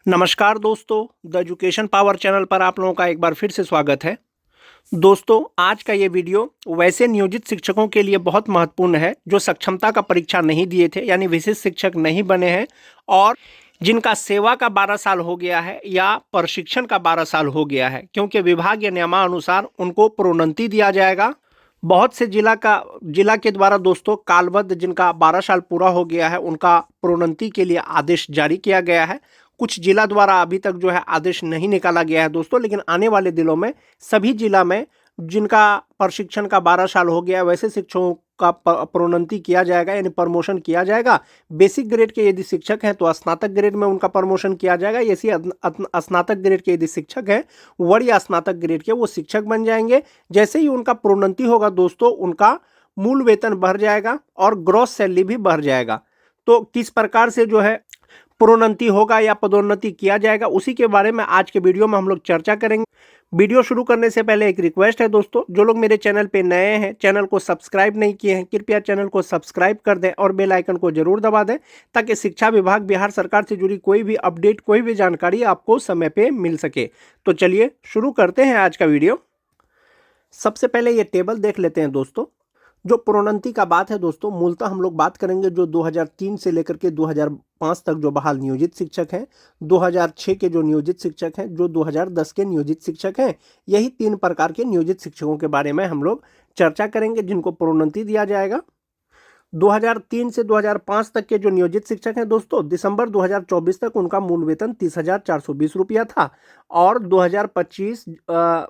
नमस्कार दोस्तों, the education power channel पर आप लोगों का एक बार फिर से स्वागत है। दोस्तों, आज का ये वीडियो वैसे नियोजित शिक्षकों के लिए बहुत महत्वपूर्ण है जो सक्षमता का परीक्षा नहीं दिए थे, यानी विशिष्ट शिक्षक नहीं बने हैं और जिनका सेवा का 12 साल हो गया है या प्रशिक्षण का 12 साल हो गया है, क्योंकि विभाग या नियमानुसार उनको प्रोन्नति दिया जाएगा। बहुत से जिला के द्वारा दोस्तों कालबद्ध जिनका 12 साल पूरा हो गया है उनका प्रोन्नति के लिए आदेश जारी किया गया है। कुछ जिला द्वारा अभी तक जो है आदेश नहीं निकाला गया है दोस्तों, लेकिन आने वाले दिनों में सभी जिला में जिनका प्रशिक्षण का 12 साल हो गया है वैसे शिक्षकों का प्रोन्नति किया जाएगा, यानी प्रमोशन किया जाएगा। बेसिक ग्रेड के यदि शिक्षक हैं तो स्नातक ग्रेड में उनका प्रमोशन किया जाएगा। ऐसी स्नातक ग्रेड के यदि शिक्षक हैं, वरीय या स्नातक ग्रेड के, वो शिक्षक बन जाएंगे। जैसे ही उनका प्रोन्नति होगा दोस्तों, उनका मूल वेतन बढ़ जाएगा और ग्रॉस सैलरी भी बढ़ जाएगा। तो किस प्रकार से जो है प्रोन्नति होगा या पदोन्नति किया जाएगा, उसी के बारे में आज के वीडियो में हम लोग चर्चा करेंगे। वीडियो शुरू करने से पहले एक रिक्वेस्ट है दोस्तों, जो लोग मेरे चैनल पे नए हैं, चैनल को सब्सक्राइब नहीं किए हैं, कृपया चैनल को सब्सक्राइब कर दें और बेल आइकन को जरूर दबा दें, ताकि शिक्षा विभाग बिहार सरकार से जुड़ी कोई भी अपडेट, कोई भी जानकारी आपको समय पे मिल सके। तो चलिए शुरू करते हैं आज का वीडियो। सबसे पहले ये टेबल देख लेते हैं दोस्तों। जो प्रोन्नति का बात है दोस्तों, मूलतः हम लोग बात करेंगे जो 2003 से लेकर के 2005 तक जो बहाल नियोजित शिक्षक हैं, 2006 के जो नियोजित शिक्षक हैं, जो 2010 के नियोजित शिक्षक हैं, यही 3 प्रकार के नियोजित शिक्षकों के बारे में हम लोग चर्चा करेंगे जिनको प्रोन्नति दिया जाएगा। 2003 से 2005 तक के जो नियोजित शिक्षक हैं दोस्तों, दिसंबर 2024 तक उनका मूल वेतन 30,420 रुपया था और 2025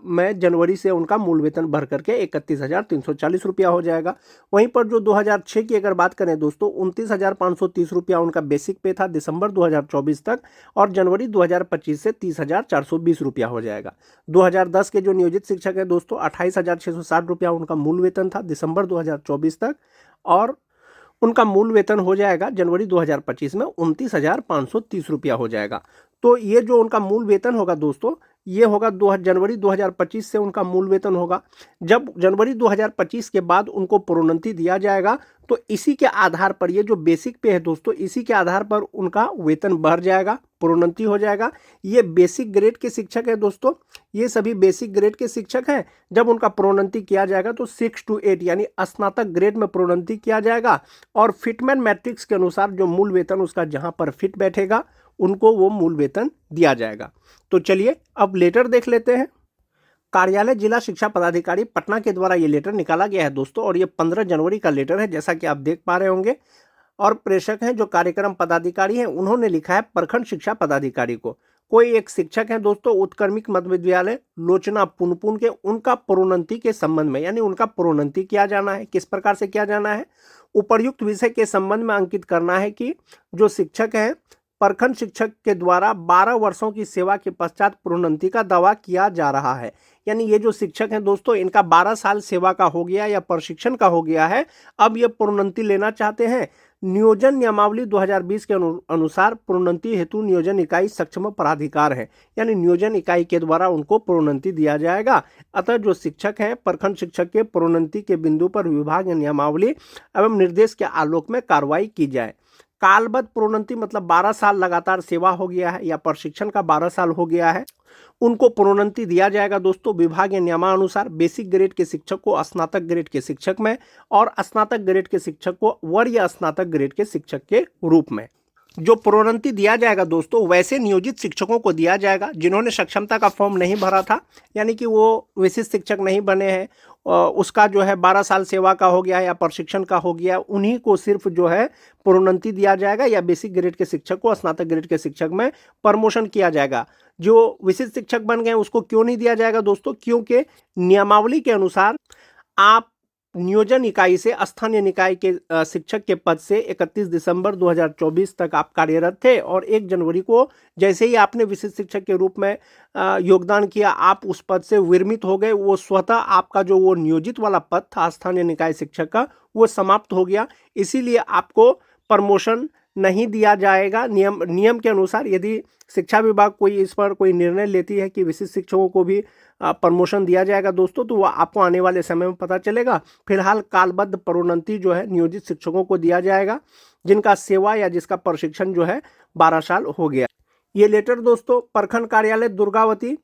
में जनवरी से उनका मूल वेतन बढ़ करके 31,340 रुपया हो जाएगा। वहीं पर जो 2006 की अगर बात करें दोस्तों, 29,530 रुपया उनका बेसिक पे था दिसंबर 2024 तक और जनवरी 2025 से 30,420 रुपया हो जाएगा। 2010 के जो नियोजित शिक्षक हैं दोस्तों, 28,660 रुपया उनका मूल वेतन था दिसंबर 2024 तक और उनका मूल वेतन हो जाएगा जनवरी 2025 में 29,530 रुपया हो जाएगा। तो ये जो उनका मूल वेतन होगा दोस्तों, ये होगा जनवरी 2025 से उनका मूल वेतन होगा। जब जनवरी 2025 के बाद उनको प्रोन्नति दिया जाएगा तो इसी के आधार पर, ये जो बेसिक पे है दोस्तों, इसी के आधार पर उनका वेतन बढ़ जाएगा, प्रोन्नति हो जाएगा। ये बेसिक ग्रेड के शिक्षक है दोस्तों, ये सभी बेसिक ग्रेड के शिक्षक हैं। जब उनका प्रोन्नति किया जाएगा तो 6 to 8 यानी स्नातक ग्रेड में प्रोन्नति किया जाएगा और फिटमैन मैट्रिक्स के अनुसार जो मूल वेतन उसका जहां पर फिट बैठेगा उनको वो मूल वेतन दिया जाएगा। तो चलिए अब लेटर देख लेते हैं। कार्यालय जिला शिक्षा पदाधिकारी पटना के द्वारा ये लेटर निकाला गया है दोस्तों और ये 15 जनवरी का लेटर है, जैसा कि आप देख पा रहे होंगे। और प्रेषक हैं जो कार्यक्रम पदाधिकारी हैं, उन्होंने लिखा है प्रखंड शिक्षा पदाधिकारी को। कोई एक शिक्षक हैं दोस्तों उत्क्रमिक मध्य विद्यालय लोचना पुनपुन के, उनका प्रोन्नति के संबंध में, यानी उनका प्रोन्नति किया जाना है। किस प्रकार से किया जाना है? उपर्युक्त विषय के संबंध में अंकित करना है कि जो शिक्षक हैं प्रखंड शिक्षक के द्वारा 12 वर्षों की सेवा के पश्चात प्रोन्नति का दावा किया जा रहा है। यानी ये जो शिक्षक हैं दोस्तों, इनका 12 साल सेवा का हो गया या प्रशिक्षण का हो गया है, अब ये प्रोन्नति लेना चाहते हैं। नियोजन नियमावली 2020 के अनुसार प्रोन्नति हेतु नियोजन इकाई सक्षम प्राधिकार है, यानी नियोजन इकाई के द्वारा उनको प्रोन्नति दिया जाएगा। अतः जो शिक्षक हैं प्रखंड शिक्षक के प्रोन्नति के बिंदु पर विभाग नियमावली एवं निर्देश के आलोक में कार्रवाई की जाए। कालबद्ध प्रोन्नति मतलब 12 साल लगातार सेवा हो गया है या प्रशिक्षण का 12 साल हो गया है, उनको प्रोन्नति दिया जाएगा दोस्तों विभाग या नियमानुसार। बेसिक ग्रेड के शिक्षक को स्नातक ग्रेड के शिक्षक में और स्नातक ग्रेड के शिक्षक को वरीय स्नातक ग्रेड के शिक्षक के रूप में। जो प्रोन्नति दिया जाएगा दोस्तों वैसे नियोजित शिक्षकों को दिया जाएगा जिन्होंने सक्षमता का फॉर्म नहीं भरा था, यानी कि वो विशिष्ट शिक्षक नहीं बने हैं, उसका जो है 12 साल सेवा का हो गया या प्रशिक्षण का हो गया, उन्हीं को सिर्फ जो है प्रोन्नति दिया जाएगा या बेसिक ग्रेड के शिक्षक को स्नातक ग्रेड के शिक्षक में प्रमोशन किया जाएगा। जो विशिष्ट शिक्षक बन गए उसको क्यों नहीं दिया जाएगा दोस्तों? क्योंकि नियमावली के अनुसार आप नियोजन इकाई से स्थानीय निकाय के शिक्षक के पद से 31 दिसंबर 2024 तक आप कार्यरत थे और 1 जनवरी को जैसे ही आपने विशिष्ट शिक्षक के रूप में योगदान किया, आप उस पद से विरमित हो गए। वो स्वतः आपका जो वो नियोजित वाला पद था स्थानीय निकाय शिक्षक का, वो समाप्त हो गया। इसीलिए आपको प्रमोशन नहीं दिया जाएगा। नियम के अनुसार यदि शिक्षा विभाग कोई इस पर कोई निर्णय लेती है कि विशिष्ट शिक्षकों को भी प्रमोशन दिया जाएगा दोस्तों, तो वो आपको आने वाले समय में पता चलेगा। फिलहाल कालबद्ध प्रोन्नति जो है नियोजित शिक्षकों को दिया जाएगा जिनका सेवा या जिसका प्रशिक्षण जो है 12 साल हो गया। ये लेटर दोस्तों प्रखंड कार्यालय दुर्गावती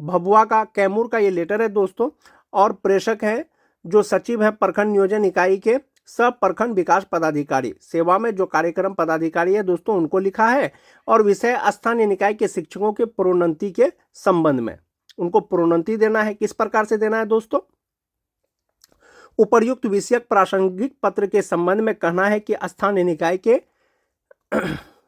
भभुआ का कैमूर का ये लेटर है दोस्तों। और प्रेषक है जो सचिव है प्रखंड नियोजन इकाई के सब प्रखंड विकास पदाधिकारी सेवा में जो कार्यक्रम पदाधिकारी है दोस्तों उनको लिखा है। और विषय स्थानीय निकाय के शिक्षकों के प्रोन्नति के संबंध में उनको प्रोन्नति देना है। किस प्रकार से देना है दोस्तों? उपर्युक्त विषयक प्रासंगिक पत्र के संबंध में कहना है कि स्थानीय निकाय के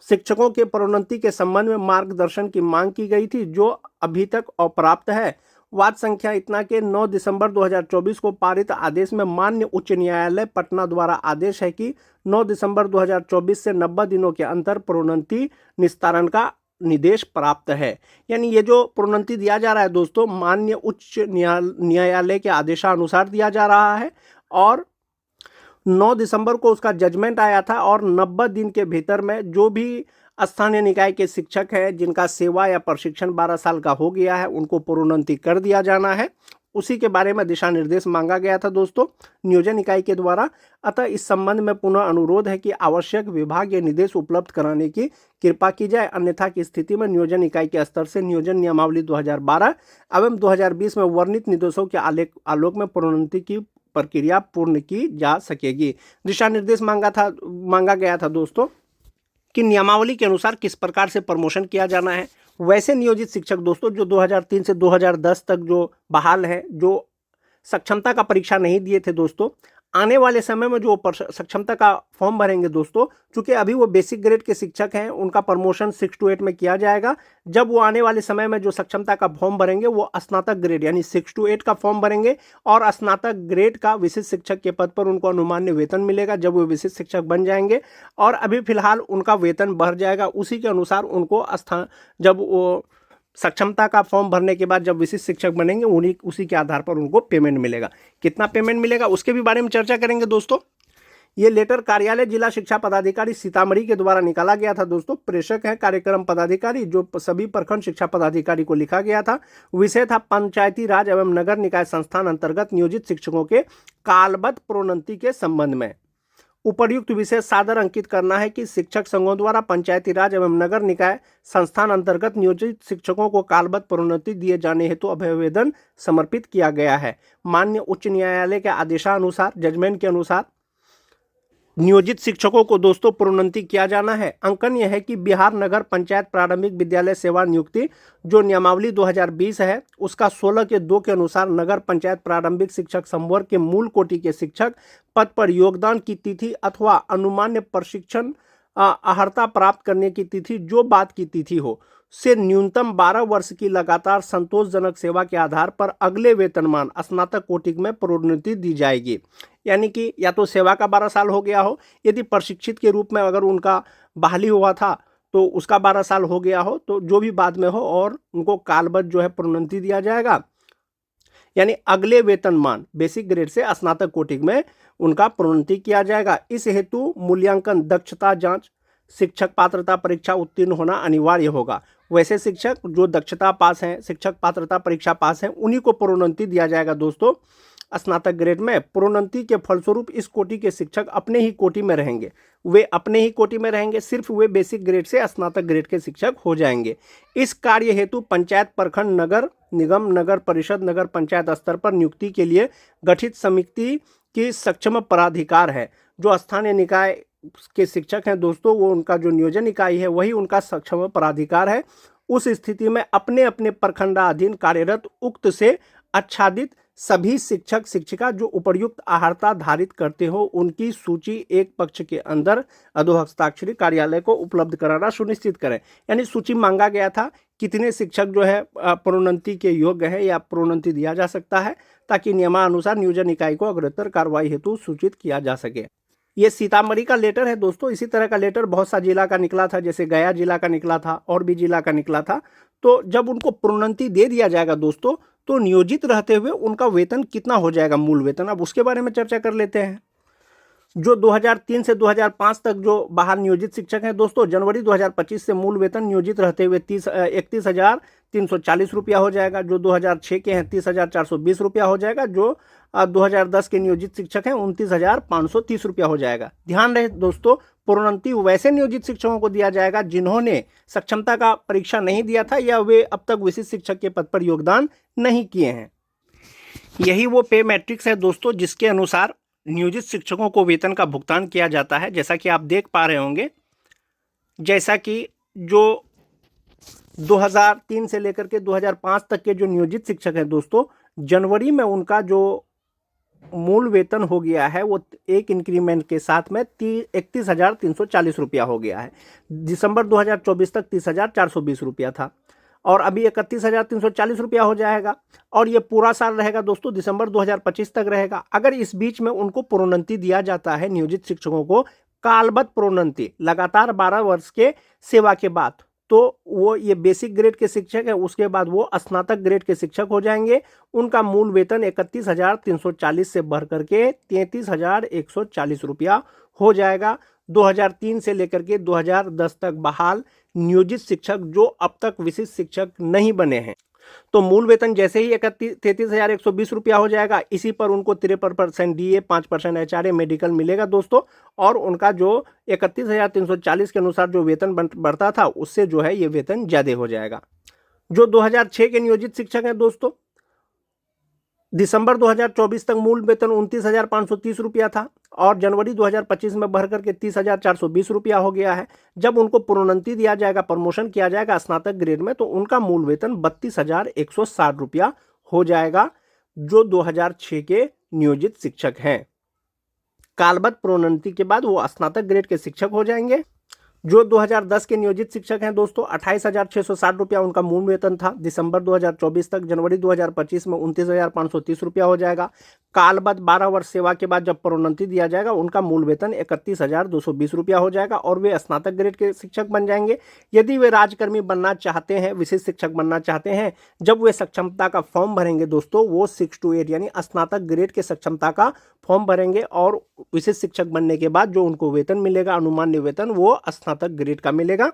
शिक्षकों के प्रोन्नति के संबंध में मार्गदर्शन की मांग की गई थी जो अभी तक अप्राप्त है। वाद संख्या इतना के 9 दिसंबर 2024 को पारित आदेश में माननीय उच्च न्यायालय पटना द्वारा आदेश है कि 9 दिसंबर 2024 से 90 दिनों के अंतर प्रोन्नति निस्तारण का निर्देश प्राप्त है। यानी ये जो प्रोन्नति दिया जा रहा है दोस्तों माननीय उच्च न्यायालय के आदेशानुसार दिया जा रहा है। और 9 दिसंबर को उसका जजमेंट आया था और 90 दिन के भीतर में जो भी स्थानीय निकाय के शिक्षक हैं जिनका सेवा या प्रशिक्षण 12 साल का हो गया है उनको प्रोन्नति कर दिया जाना है। उसी के बारे में दिशा निर्देश मांगा गया था दोस्तों नियोजन इकाई के द्वारा। अतः इस संबंध में पुनः अनुरोध है कि आवश्यक विभाग ये निर्देश उपलब्ध कराने की कृपा की जाए, अन्यथा की स्थिति में नियोजन इकाई के स्तर से नियोजन नियमावली 2012 एवं 2020 में वर्णित निर्देशों के आलोक में प्रोन्नति की प्रक्रिया पूर्ण की जा सकेगी। दिशा निर्देश मांगा गया था दोस्तों कि नियमावली के अनुसार किस प्रकार से प्रमोशन किया जाना है। वैसे नियोजित शिक्षक दोस्तों जो 2003 से 2010 तक जो बहाल हैं जो सक्षमता का परीक्षा नहीं दिए थे दोस्तों, आने वाले समय में जो सक्षमता का फॉर्म भरेंगे दोस्तों, चूंकि अभी वो बेसिक ग्रेड के शिक्षक हैं उनका प्रमोशन 6 to 8 में किया जाएगा। जब वो आने वाले समय में जो सक्षमता का फॉर्म भरेंगे वो स्नातक ग्रेड यानी 6 to 8 का फॉर्म भरेंगे और स्नातक ग्रेड का विशिष्ट शिक्षक के पद पर उनको अनुमान्य वेतन मिलेगा जब वो विशिष्ट शिक्षक बन जाएंगे। और अभी फिलहाल उनका वेतन बढ़ जाएगा, उसी के अनुसार उनको जब वो सक्षमता का फॉर्म भरने के बाद जब विशिष्ट शिक्षक बनेंगे उसी के आधार पर उनको पेमेंट मिलेगा। कितना पेमेंट मिलेगा उसके भी बारे में चर्चा करेंगे दोस्तों। ये लेटर कार्यालय जिला शिक्षा पदाधिकारी सीतामढ़ी के द्वारा निकाला गया था दोस्तों। प्रेषक है कार्यक्रम पदाधिकारी जो सभी प्रखंड शिक्षा पदाधिकारी को लिखा गया था। विषय था पंचायती राज एवं नगर निकाय संस्थान अंतर्गत नियोजित शिक्षकों के कालबद्ध प्रोन्नति के संबंध में। उपर्युक्त विषय सादर अंकित करना है कि शिक्षक संघों द्वारा पंचायती राज एवं नगर निकाय संस्थान अंतर्गत नियोजित शिक्षकों को कालबद्ध प्रोन्नति दिए जाने हेतु अभिवेदन समर्पित किया गया है। माननीय उच्च न्यायालय के आदेशानुसार जजमेंट के अनुसार नियोजित शिक्षकों को दोस्तों प्रोन्नति किया जाना है। अंकन यह है कि बिहार नगर पंचायत प्रारंभिक विद्यालय सेवा नियुक्ति जो नियमावली 2020 है उसका 16 के 2 के अनुसार नगर पंचायत प्रारंभिक शिक्षक संवर्ग के मूल कोटि के शिक्षक पद पर योगदान की तिथि अथवा अनुमान्य प्रशिक्षण अर्हता प्राप्त करने की तिथि जो बाद की तिथि हो से न्यूनतम 12 वर्ष की लगातार संतोषजनक सेवा के आधार पर अगले वेतनमान स्नातक कोटि में प्रोन्नति दी जाएगी। यानी कि या तो सेवा का 12 साल हो गया हो, यदि प्रशिक्षित के रूप में अगर उनका बहाली हुआ था तो उसका 12 साल हो गया हो तो जो भी बाद में हो और उनको कालबद्ध जो है प्रोन्नति दिया जाएगा। यानी अगले वेतनमान बेसिक ग्रेड से स्नातक कोटि में उनका प्रोन्नति किया जाएगा। इस हेतु मूल्यांकन दक्षता जांच शिक्षक पात्रता परीक्षा उत्तीर्ण होना अनिवार्य होगा। वैसे शिक्षक जो दक्षता पास हैं शिक्षक पात्रता परीक्षा पास हैं उन्हीं को प्रोन्नति दिया जाएगा दोस्तों स्नातक ग्रेड में। प्रोन्नति के फलस्वरूप इस कोटि के शिक्षक अपने ही कोटि में रहेंगे, वे अपने ही कोटि में रहेंगे, सिर्फ वे बेसिक ग्रेड से स्नातक ग्रेड के शिक्षक हो जाएंगे। इस कार्य हेतु पंचायत प्रखंड नगर निगम नगर परिषद नगर पंचायत स्तर पर नियुक्ति के लिए गठित समिति की सक्षम पदाधिकार है। जो स्थानीय निकाय के शिक्षक हैं दोस्तों वो उनका जो नियोजन इकाई है वही उनका सक्षम पदाधिकार है। उस स्थिति में अपने अपने प्रखंडाधीन कार्यरत उक्त से आच्छादित सभी शिक्षक शिक्षिका जो उपर्युक्त अर्हता धारित करते हो उनकी सूची एक पक्ष के अंदर अधोहस्ताक्षरी कार्यालय को उपलब्ध कराना सुनिश्चित करें। यानी सूची मांगा गया था कितने शिक्षक जो है प्रोन्नति के योग्य है या प्रोन्नति दिया जा सकता है ताकि नियमानुसार नियोजन इकाई को अग्रतर कार्रवाई हेतु सूचित किया जा सके। ये सीतामढ़ी का लेटर है दोस्तों। इसी तरह का लेटर बहुत सा जिला का निकला था, जैसे गया जिला का निकला था और भी जिला का निकला था। तो जब उनको प्रोन्नति दे दिया जाएगा दोस्तों तो नियोजित रहते हुए उनका वेतन कितना हो जाएगा मूल वेतन, अब उसके बारे में चर्चा कर लेते हैं। जो 2003 से 2005 तक जो बाहर नियोजित शिक्षक हैं दोस्तों, जनवरी 2025 से मूल वेतन नियोजित रहते हुए 31,340 रुपया हो जाएगा। जो 2006 के हैं 30,420 रुपया हो जाएगा। जो 2010 के नियोजित शिक्षक हैं 29,530 रुपया हो जाएगा। ध्यान रहे दोस्तों, प्रोन्नति वैसे नियोजित शिक्षकों को दिया जाएगा जिन्होंने सक्षमता का परीक्षा नहीं दिया था या वे अब तक विशिष्ट शिक्षक के पद पर योगदान नहीं किए हैं। यही वो पे मैट्रिक्स है दोस्तों जिसके अनुसार नियोजित शिक्षकों को वेतन का भुगतान किया जाता है। जैसा कि आप देख पा रहे होंगे, जैसा कि जो 2003 से लेकर के 2005 तक के जो नियोजित शिक्षक हैं दोस्तों, जनवरी में उनका जो मूल वेतन हो गया है वो एक इंक्रीमेंट के साथ में 31,340 रुपया हो गया है। दिसंबर 2024 तक 30,420 रुपया था और अभी 31,340 रुपया हो जाएगा और ये पूरा साल रहेगा दोस्तों, दिसंबर 2025 तक रहेगा। अगर इस बीच में उनको प्रोन्नति दिया जाता है नियोजित शिक्षकों को, कालबद्ध प्रोन्नति लगातार 12 वर्ष के सेवा के बाद, तो वो ये बेसिक ग्रेड के शिक्षक है, उसके बाद वो स्नातक ग्रेड के शिक्षक हो जाएंगे। उनका मूल वेतन 31,340 से बढ़ करके 33,140 रुपया हो जाएगा। 2003 से लेकर के 2010 तक बहाल नियोजित शिक्षक जो अब तक विशिष्ट शिक्षक नहीं बने हैं, तो मूल वेतन जैसे ही 33,120 रुपया हो जाएगा, इसी पर उनको 53% DA, 5% HRA मेडिकल मिलेगा दोस्तों। और उनका जो 31,340 के अनुसार जो वेतन बढ़ता था उससे जो है ये वेतन ज़्यादा हो जाएगा। जो 2006 के नियोजित शिक्षक हैं दोस्तों, दिसंबर 2024 तक मूल वेतन 29,530 रुपया था और जनवरी 2025 में बढ़ करके 30,420 रुपया हो गया है। जब उनको प्रोन्नति दिया जाएगा, प्रमोशन किया जाएगा स्नातक ग्रेड में, तो उनका मूल वेतन 32,160 रुपया हो जाएगा, जो 2006 के नियोजित शिक्षक हैं। कालबद्ध प्रोन्नति के बाद वो स्नातक ग्रेड के शिक्षक हो जाएंगे। जो 2010 के नियोजित शिक्षक हैं दोस्तों, 28,660 रुपया उनका मूल वेतन था दिसंबर 2024 तक। जनवरी 2025 में 29,530 रुपया हो जाएगा। कालबद्ध 12 वर्ष सेवा के बाद जब प्रोन्नति दिया जाएगा, उनका मूल वेतन 31,220 रुपया हो जाएगा और वे स्नातक ग्रेड के शिक्षक बन जाएंगे। यदि वे राजकर्मी बनना चाहते हैं, विशिष्ट शिक्षक बनना चाहते हैं, जब वे सक्षमता का फॉर्म भरेंगे दोस्तों, वो 6 to 8 यानी स्नातक ग्रेड के सक्षमता का फॉर्म भरेंगे और विशिष्ट शिक्षक बनने के बाद जो उनको वेतन मिलेगा, अनुमान्य वेतन, वो स्नातक ग्रेड का मिलेगा।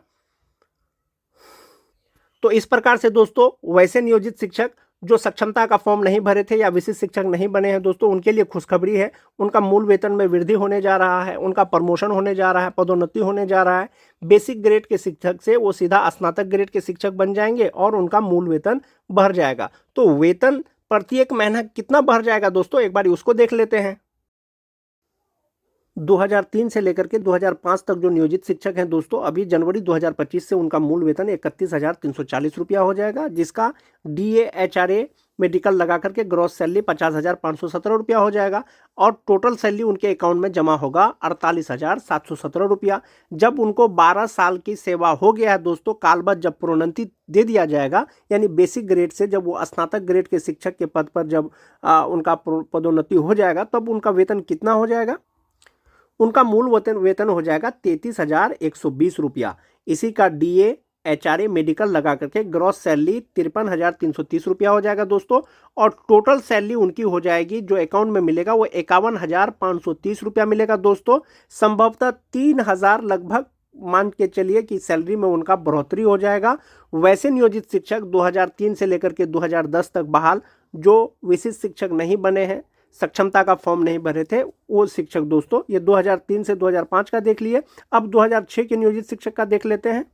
तो इस प्रकार से दोस्तों वैसे नियोजित शिक्षक जो सक्षमता का फॉर्म नहीं भरे थे या विशिष्ट शिक्षक नहीं बने हैं दोस्तों, उनके लिए खुशखबरी है। उनका मूल वेतन में वृद्धि होने जा रहा है, उनका प्रमोशन होने जा रहा है, पदोन्नति होने जा रहा है। बेसिक ग्रेड के शिक्षक से वो सीधा स्नातक ग्रेड के शिक्षक बन जाएंगे और उनका मूल वेतन बढ़ जाएगा। तो वेतन प्रत्येक महीना कितना बढ़ जाएगा दोस्तों, एक बार उसको देख लेते हैं। 2003 से लेकर के 2005 तक जो नियोजित शिक्षक हैं दोस्तों, अभी जनवरी 2025 से उनका मूल वेतन 31,340 रुपया हो जाएगा, जिसका DA HRA मेडिकल लगा करके ग्रॉस सैलरी 50,517 रुपया हो जाएगा और टोटल सैलरी उनके अकाउंट में जमा होगा 48,717 रुपया। जब उनको 12 साल की सेवा हो गया है दोस्तों, कालबद्ध जब प्रोन्नति दे दिया जाएगा, यानी बेसिक ग्रेड से जब वो स्नातक ग्रेड के शिक्षक के पद पर जब उनका पदोन्नति हो जाएगा, तब उनका वेतन कितना हो जाएगा? उनका मूल वेतन हो जाएगा 33,120 रुपया। इसी का DA HRA मेडिकल लगा करके ग्रॉस सैलरी 53,330 रुपया हो जाएगा दोस्तों और टोटल सैलरी उनकी हो जाएगी, जो अकाउंट में मिलेगा वो 51,530 रुपया मिलेगा दोस्तों। संभवतः 3,000 लगभग मान के चलिए कि सैलरी में उनका बढ़ोतरी हो जाएगा। वैसे नियोजित शिक्षक 2003 से लेकर के 2010 तक बहाल जो विशिष्ट शिक्षक नहीं बने हैं, सक्षमता का फॉर्म नहीं भरे थे, वो शिक्षक दोस्तों, ये 2003 से 2005 का देख लिए। अब 2006 के नियोजित शिक्षक का देख लेते हैं।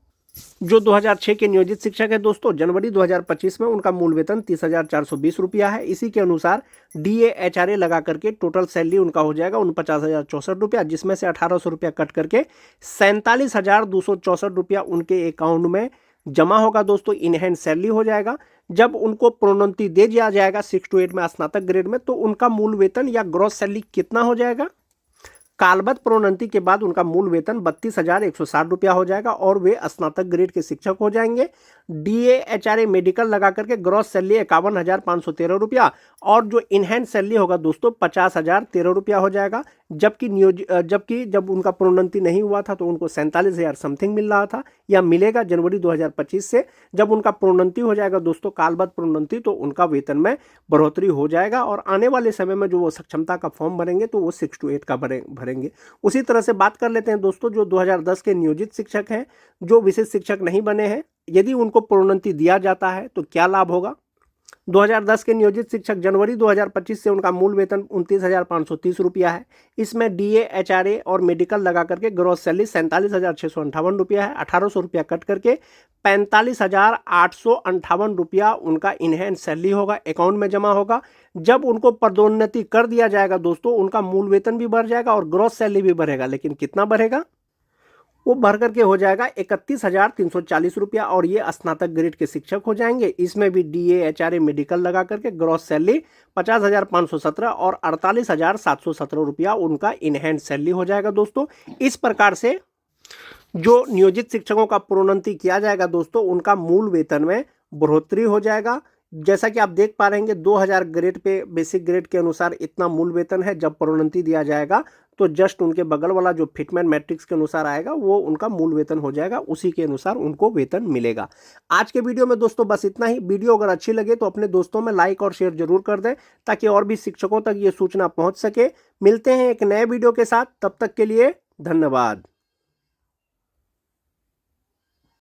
जो 2006 के नियोजित शिक्षक है दोस्तों, जनवरी 2025 में उनका मूल वेतन 30,420 रुपया है। इसी के अनुसार DA HRA लगा करके टोटल सैलरी उनका हो जाएगा 49,064 रुपया, जिसमें से 1,800 रुपया कट करके 47,264 रुपया उनके अकाउंट में जमा होगा दोस्तों, इन हैंड सैलरी हो जाएगा। जब उनको प्रोन्नति दे दिया जाएगा 6 to 8 में स्नातक ग्रेड में, तो उनका मूल वेतन या ग्रॉस सैलरी कितना हो जाएगा? कालबद्ध प्रोन्नति के बाद उनका मूल वेतन 32,160 रुपया हो जाएगा और वे स्नातक ग्रेड के शिक्षक हो जाएंगे। DA HRA मेडिकल लगा करके ग्रॉस सैलरी 51,513 रुपया और जो इन हैंड सैलरी होगा दोस्तों 50,013 रुपया हो जाएगा। जबकि जब उनका प्रोन्नति नहीं हुआ था तो उनको 47,000 समथिंग मिल रहा था, या मिलेगा जनवरी 2025 से। जब उनका प्रोन्नति हो जाएगा दोस्तों, कालबद्ध प्रोन्नति, तो उनका वेतन में बढ़ोतरी हो जाएगा और आने वाले समय में जो वो सक्षमता का फॉर्म भरेंगे तो वो 6 to 8 का भरेंगे। उसी तरह से बात कर लेते हैं दोस्तों, जो 2010 के नियोजित शिक्षक हैं, जो विशिष्ट शिक्षक नहीं बने हैं, यदि उनको प्रोन्नति दिया जाता है तो क्या लाभ होगा? 2010 के नियोजित शिक्षक जनवरी 2025 से उनका मूल वेतन 29,530 रुपया है। इसमें डीए, एचआरए और मेडिकल लगा करके ग्रॉस सैलरी 47,658 रुपया है। 1,800 रुपया कट करके 45,858 रुपया उनका इनहेंस सैलरी होगा, अकाउंट में जमा होगा। जब उनको पदोन्नति कर दिया जाएगा दोस्तों, उनका मूल वेतन भी बढ़ जाएगा और ग्रॉस सैलरी भी बढ़ेगा। लेकिन कितना बढ़ेगा? वो भर करके हो जाएगा 31,340 रुपया और ये स्नातक ग्रेड के शिक्षक हो जाएंगे। इसमें भी डीए, एचआरए, मेडिकल लगा करके ग्रॉस सैलरी 50,517 और 48,717 रुपया उनका इनहैंड सैलरी हो जाएगा दोस्तों। इस प्रकार से जो नियोजित शिक्षकों का प्रोन्नति किया जाएगा दोस्तों, उनका मूल वेतन में बढ़ोतरी हो जाएगा। जैसा कि आप देख पा रहे हैं 2000 ग्रेड पे बेसिक ग्रेड के अनुसार इतना मूल वेतन है। जब प्रोन्नति दिया जाएगा तो जस्ट उनके बगल वाला जो फिटमैन मैट्रिक्स के अनुसार आएगा वो उनका मूल वेतन हो जाएगा, उसी के अनुसार उनको वेतन मिलेगा। आज के वीडियो में दोस्तों बस इतना ही। वीडियो अगर अच्छी लगे तो अपने दोस्तों में लाइक और शेयर जरूर कर दें ताकि और भी शिक्षकों तक ये सूचना पहुंच सके। मिलते हैं एक नए वीडियो के साथ, तब तक के लिए धन्यवाद।